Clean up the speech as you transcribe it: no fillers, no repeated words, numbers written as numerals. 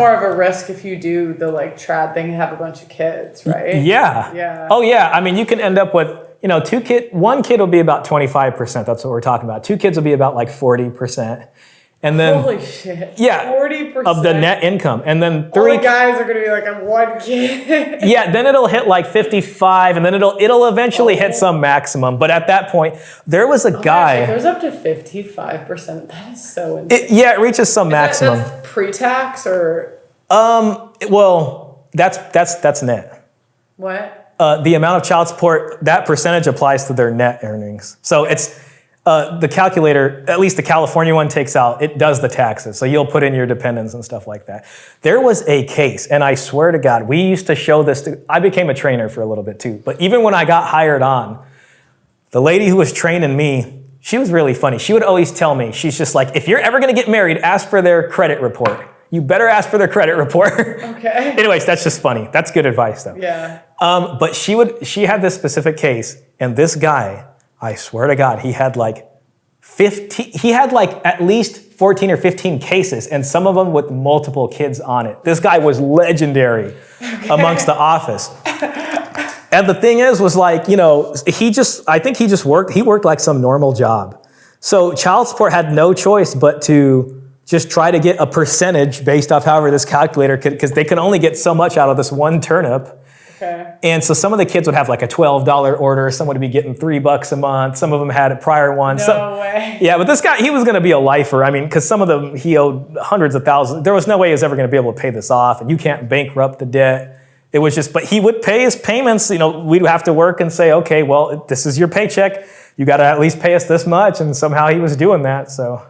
More of a risk if you do the like trad thing and have a bunch of kids, right? Yeah. Yeah. Oh yeah. I mean, you can end up with, one kid will be about 25%. That's what we're talking about. 2 kids will be about like 40%. And then, holy shit. Yeah. 40% of the net income. And then all the guys are gonna be like, I'm 1 kid. Yeah, then it'll hit like 55, and then it'll eventually hit some maximum. But at that point, there was a guy. It goes up to 55%. That is so insane. It reaches some maximum. That's pre-tax or? Well, that's net. What? The amount of child support, that percentage applies to their net earnings. So it's the calculator, at least the California one takes out, it does the taxes. So you'll put in your dependents and stuff like that. There was a case, and I swear to God, we used to show this I became a trainer for a little bit too. But even when I got hired on, the lady who was training me, she was really funny. She would always tell me, she's just like, if you're ever gonna get married, ask for their credit report. You better ask for their credit report. Okay. Anyways, that's just funny. That's good advice though. Yeah. But she had this specific case, and this guy, I swear to God, he had like at least 14 or 15 cases, and some of them with multiple kids on it. This guy was legendary amongst the office. And the thing was like, I think he worked like some normal job. So child support had no choice but to just try to get a percentage based off however this calculator could, because they could only get so much out of this one turnip. Okay. And so some of the kids would have like a $12 order. Some would be getting $3 a month. Some of them had a prior one. No way. Yeah, but this guy, he was going to be a lifer. I mean, because some of them, he owed hundreds of thousands. There was no way he was ever going to be able to pay this off. And you can't bankrupt the debt. It was just, but he would pay his payments. We'd have to work and say, okay, well, this is your paycheck. You got to at least pay us this much. And somehow he was doing that. So.